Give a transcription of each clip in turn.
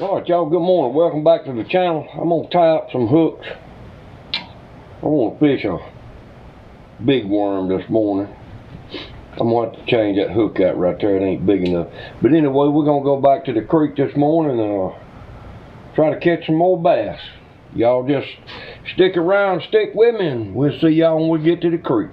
Alright, y'all, good morning. Welcome back to the channel. I'm gonna tie up some hooks. I want to fish a big worm this morning. I'm gonna have to change that hook out right there. It ain't big enough. But anyway, we're gonna go back to the creek this morning and try to catch some more bass. Y'all just stick around, stick with me, and we'll see y'all when we get to the creek.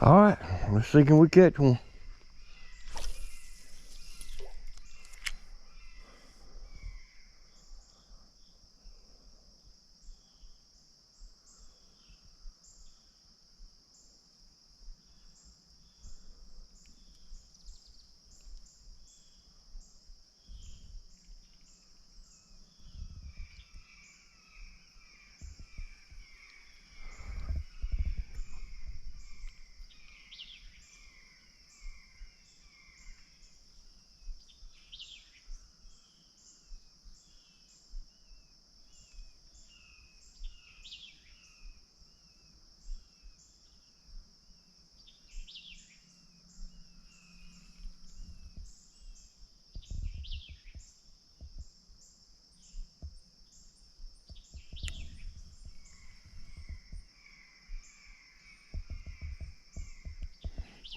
Alright, let's see, can we catch one?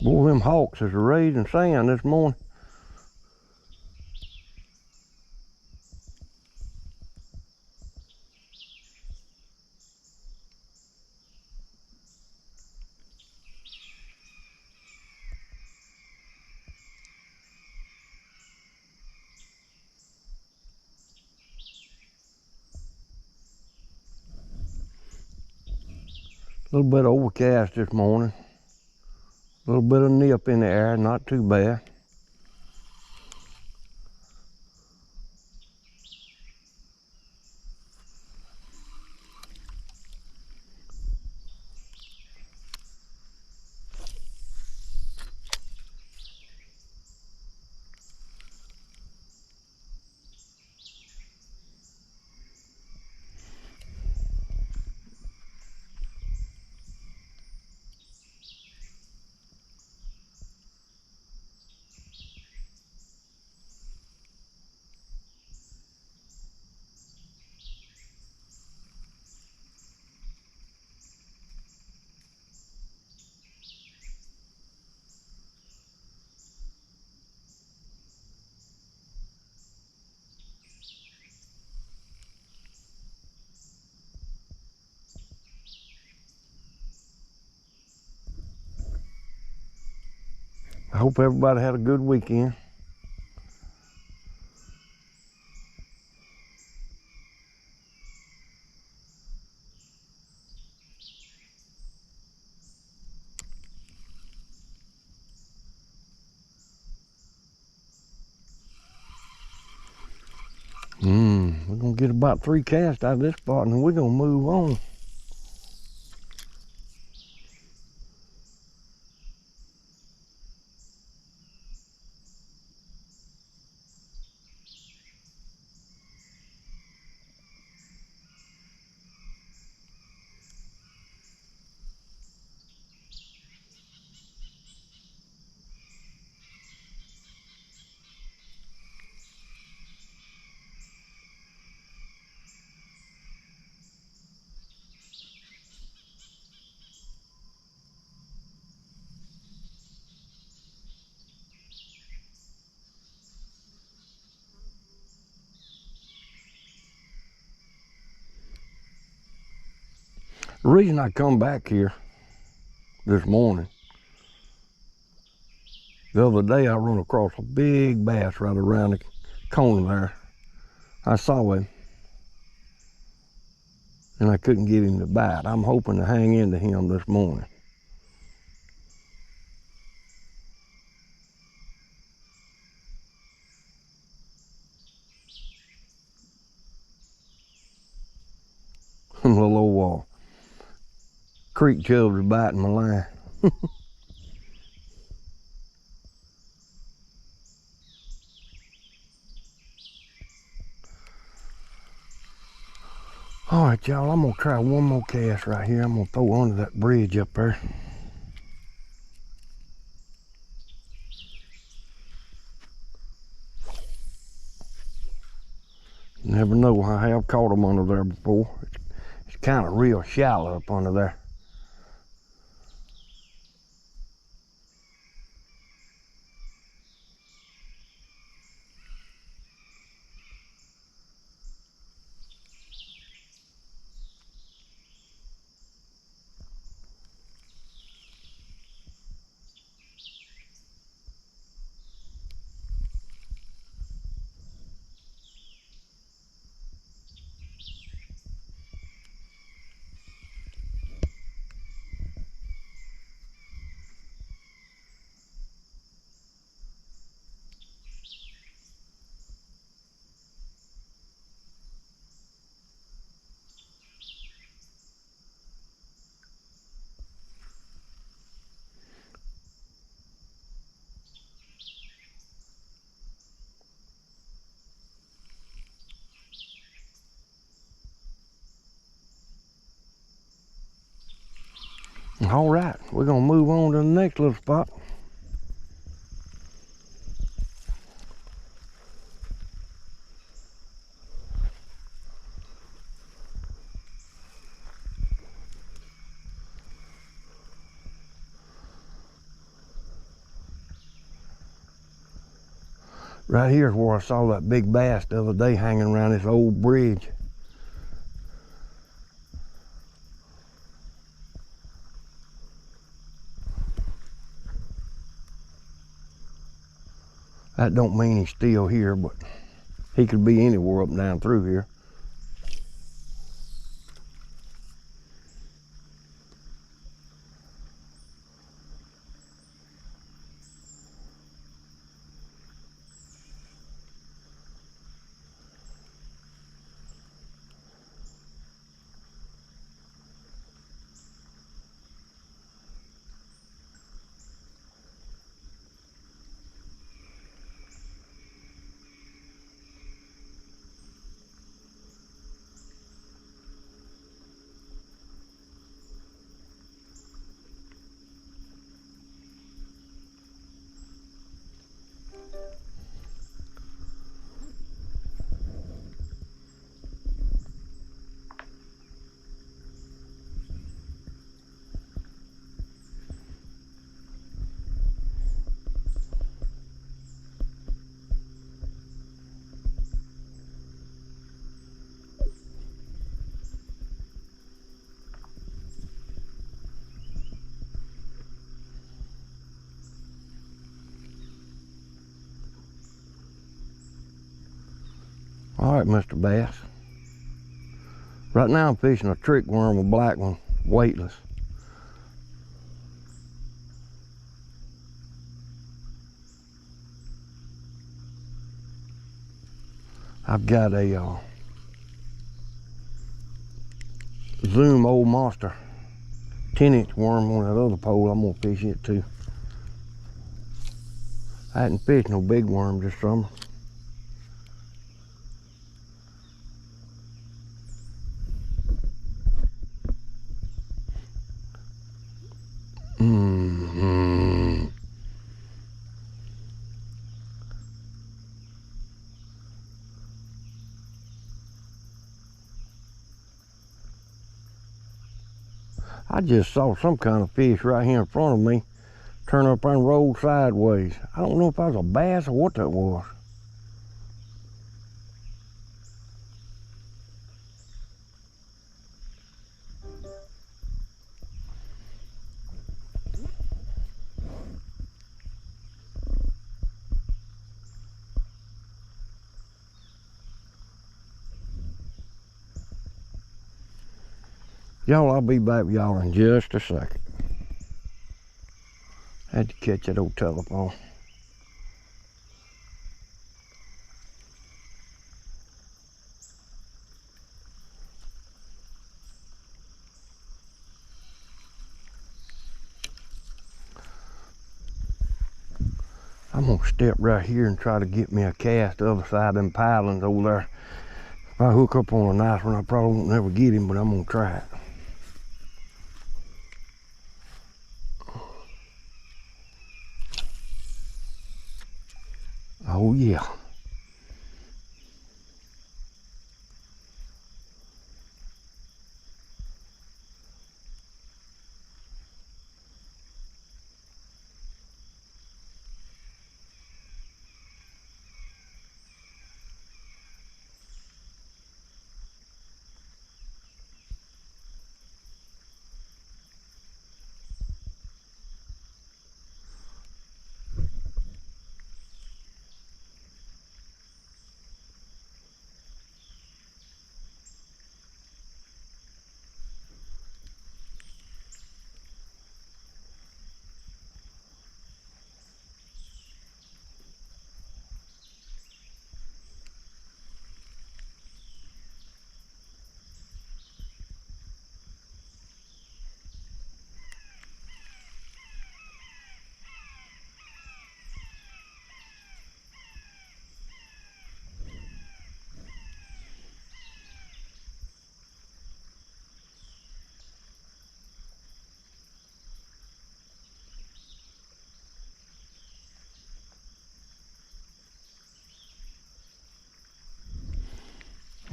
Boy, them hawks is raising sand this morning. A little bit of overcast this morning. A little bit of nip in the air, not too bad. I hope everybody had a good weekend. We're gonna get about 3 casts out of this spot and then we're gonna move on. The reason I come back here this morning, the other day I run across a big bass right around the corner there. I saw him and I couldn't get him to bite. I'm hoping to hang into him this morning. Little old creek chubs are biting my line. All right, y'all, I'm gonna try one more cast right here. I'm gonna throw under that bridge up there. Never know, I have caught them under there before. It's kind of real shallow up under there. All right, we're gonna move on to the next little spot. Right here is where I saw that big bass the other day hanging around this old bridge. That don't mean he's still here, but he could be anywhere up and down through here. All right, Mr. Bass. Right now I'm fishing a trick worm, a black one, weightless. I've got a Zoom Old Monster 10-inch worm on that other pole. I'm gonna fish it too. I hadn't fished no big worm this summer. I just saw some kind of fish right here in front of me turn up and roll sideways. I don't know if that was a bass or what that was. Y'all, I'll be back with y'all in just a second. Had to catch that old telephone. I'm gonna step right here and try to get me a cast the other side of them pilings over there. If I hook up on a nice one, I probably won't never get him, but I'm gonna try it. Oh yeah.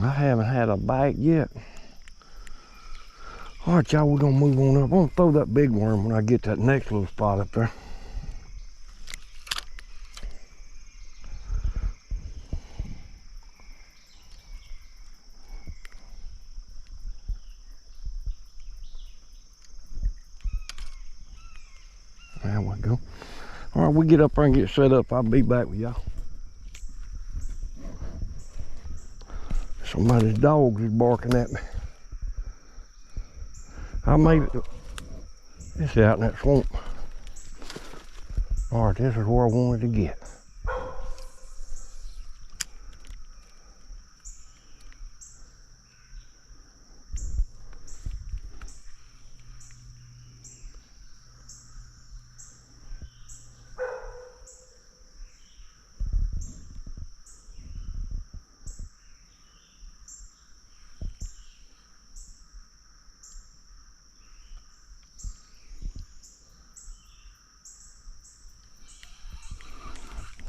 I haven't had a bite yet. All right, y'all, we're gonna move on up. I'm gonna throw that big worm when I get that next little spot up there. There we go. All right, we get up there and get set up. I'll be back with y'all. Somebody's dog is barking at me. I made it. It's out in that swamp. All right, this is where I wanted to get.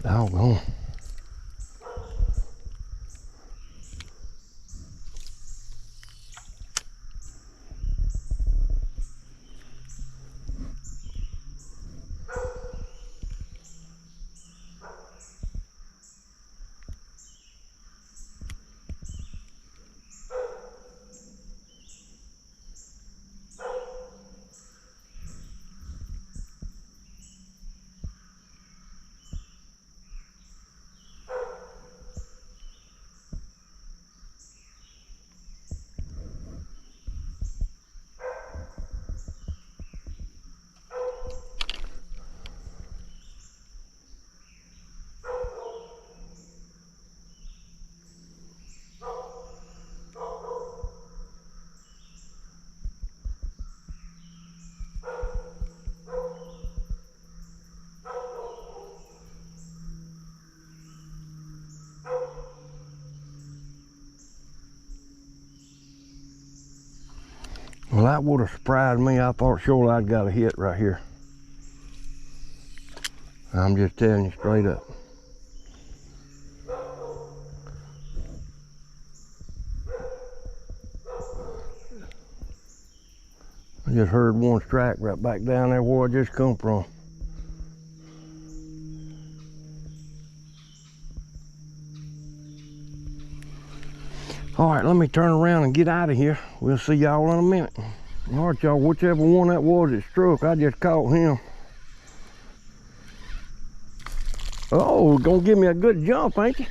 Doggone. Well, that would have surprised me. I thought surely I'd got a hit right here. I'm just telling you straight up. I just heard one strike right back down there where I just come from. All right, let me turn around and get out of here. We'll see y'all in a minute. All right, y'all, whichever one that was that struck, I just caught him. Oh, gonna give me a good jump, ain't you?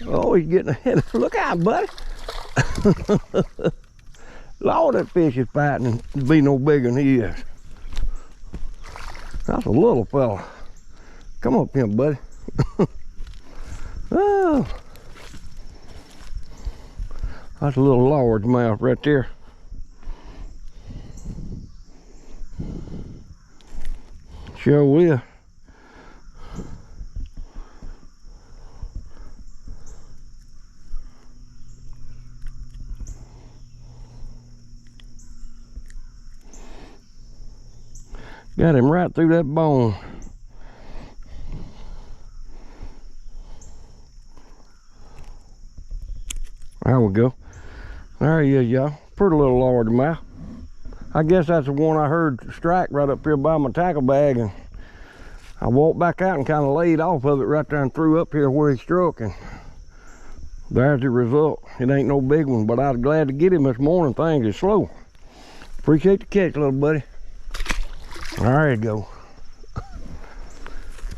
Oh, he's getting ahead. Look out, buddy. Lord, that fish is fighting to be no bigger than he is. That's a little fella. Come up here, buddy. Oh, that's a little largemouth right there. Sure will. Got him right through that bone. There we go. There he is, y'all. Pretty little largemouth. I guess that's the one I heard strike right up here by my tackle bag, and I walked back out and kind of laid off of it right there and threw up here where he struck, and there's the result. It ain't no big one, but I was glad to get him this morning. Things are slow. Appreciate the catch, little buddy. There you go.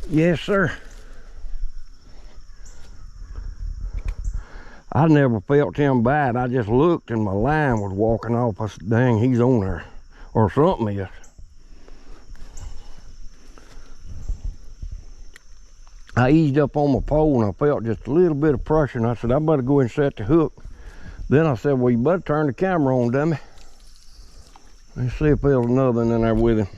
Yes, sir. I never felt him bite. I just looked and my line was walking off. I said, dang, he's on there. Or something is. I eased up on my pole and I felt just a little bit of pressure, and I said, I better go and set the hook. Then I said, well, you better turn the camera on, dummy. Let's see if there's another in there with him.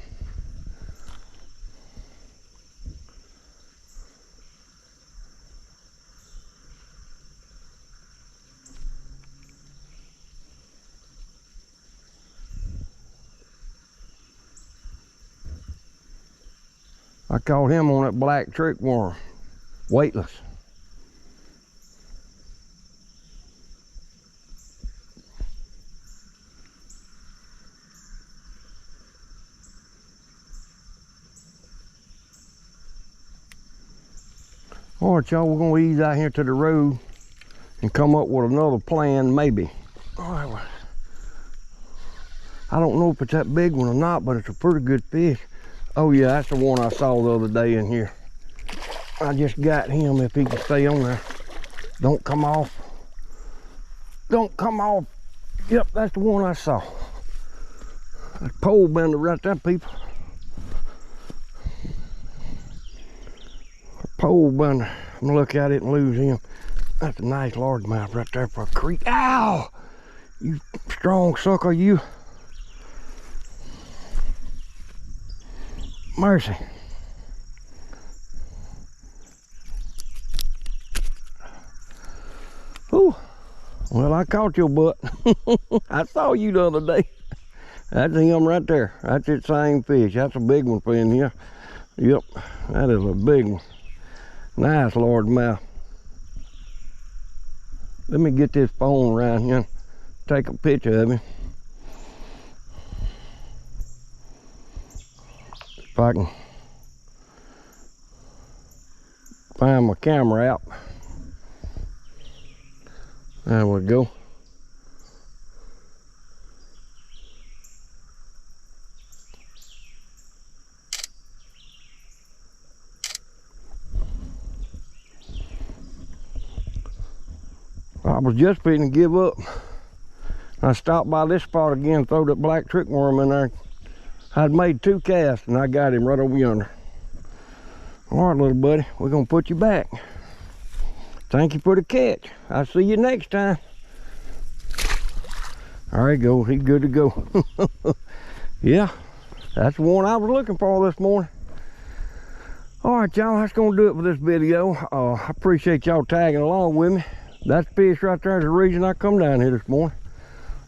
I caught him on that black trick worm, weightless. All right, y'all, we're gonna ease out here to the road and come up with another plan, maybe. All right, well, I don't know if it's that big one or not, but it's a pretty good fish. Oh yeah, that's the one I saw the other day in here. I just got him if he can stay on there. Don't come off. Don't come off. Yep, that's the one I saw. That pole bender right there, people. Pole bender. I'm gonna look at it and lose him. That's a nice largemouth right there for a creek. Ow! You strong sucker, you. Mercy. Ooh. Well, I caught your butt. I saw you the other day. That's him right there. That's that same fish. That's a big one for in here. Yep, that is a big one. Nice largemouth. Let me get this phone around here and take a picture of him. If I can find my camera out. There we go. I was just fitting to give up. I stopped by this spot again, throw that black trick worm in there. I'd made 2 casts and I got him right over yonder. All right, little buddy, we're gonna put you back. Thank you for the catch. I'll see you next time. There he goes, he's good to go. Yeah, that's the one I was looking for this morning. All right, y'all, that's gonna do it for this video. I appreciate y'all tagging along with me. That fish right there is the reason I come down here this morning.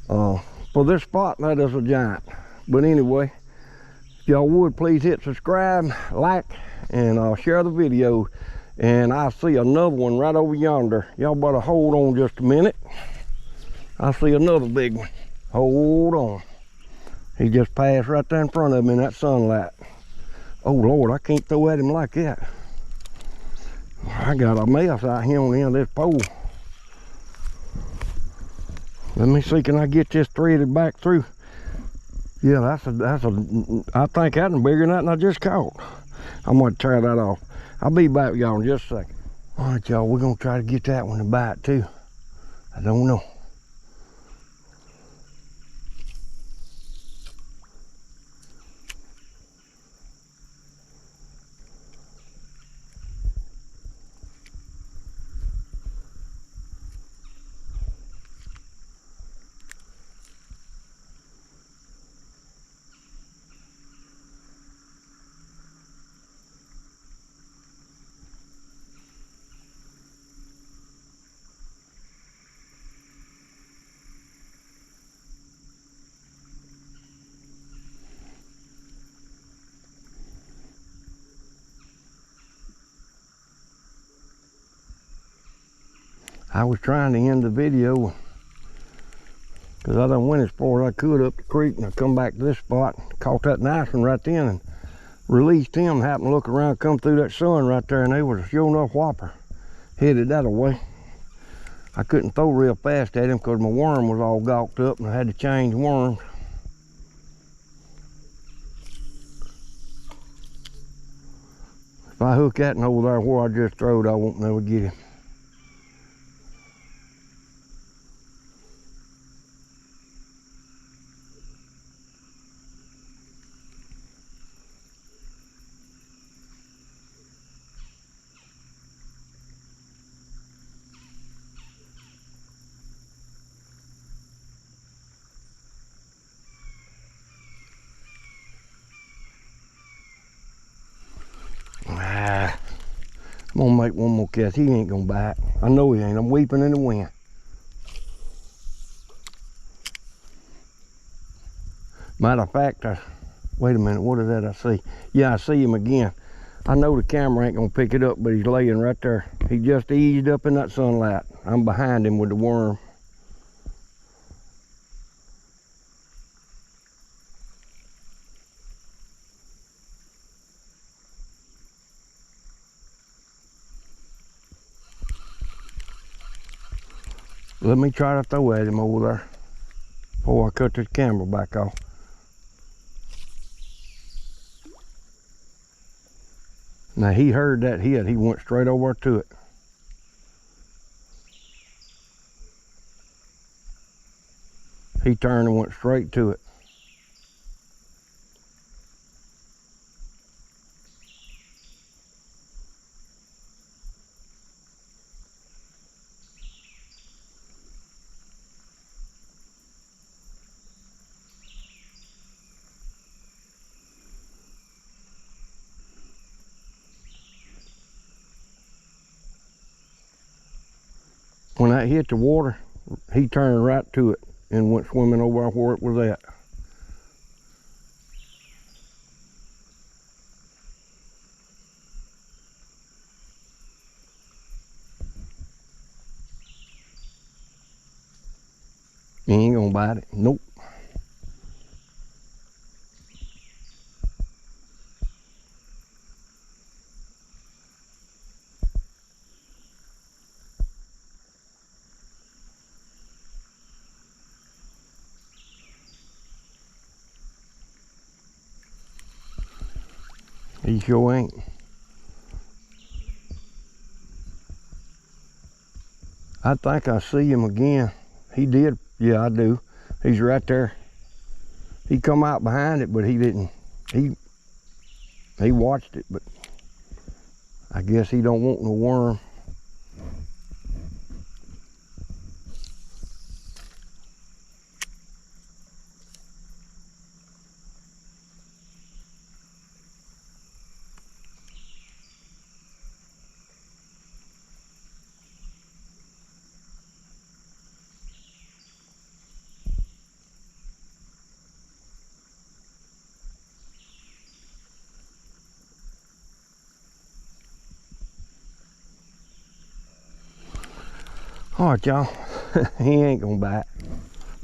For this spot, that is a giant. But anyway, if y'all would please hit subscribe, like, and share the video. And I see another one right over yonder. Y'all better hold on just a minute. I see another big one. Hold on. He just passed right there in front of me in that sunlight. Oh Lord, I can't throw at him like that. I got a mess out here on the end of this pole. Let me see, can I get this threaded back through? Yeah, I think that's bigger than that I just caught. I'm gonna tear that off. I'll be back with y'all in just a second. All right, y'all, we're gonna try to get that one to bite too. I don't know. I was trying to end the video because I done went as far as I could up the creek, and I come back to this spot, caught that nice one right then, and released him. Happened to look around, come through that sun right there, and there was a sure enough whopper headed that away. I couldn't throw real fast at him because my worm was all gawked up, and I had to change worms. If I hook that one over there where I just throwed, I won't never get him. I'm gonna make one more cast. He ain't gonna bite. I know he ain't. I'm weeping in the wind. Matter of fact, wait a minute, what is that I see? Yeah, I see him again. I know the camera ain't gonna pick it up, but he's laying right there. He just eased up in that sunlight. I'm behind him with the worm. Let me try to throw at him over there before I cut this camera back off. Now he heard that hit, he went straight over to it. He turned and went straight to it. When that hit the water, he turned right to it and went swimming over where it was at. He ain't gonna bite it. Nope. He sure ain't. I think I see him again. He did. Yeah, I do. He's right there. He come out behind it, but he didn't. He watched it, but I guess he don't want no worm. All right, y'all, he ain't gonna bite.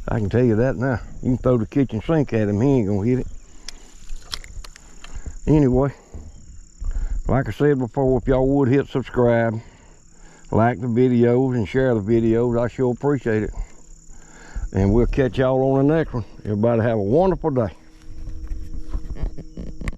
I can tell you that now. You can throw the kitchen sink at him, he ain't gonna hit it. Anyway, like I said before, if y'all would hit subscribe, like the videos, and share the videos, I sure appreciate it. And we'll catch y'all on the next one. Everybody have a wonderful day.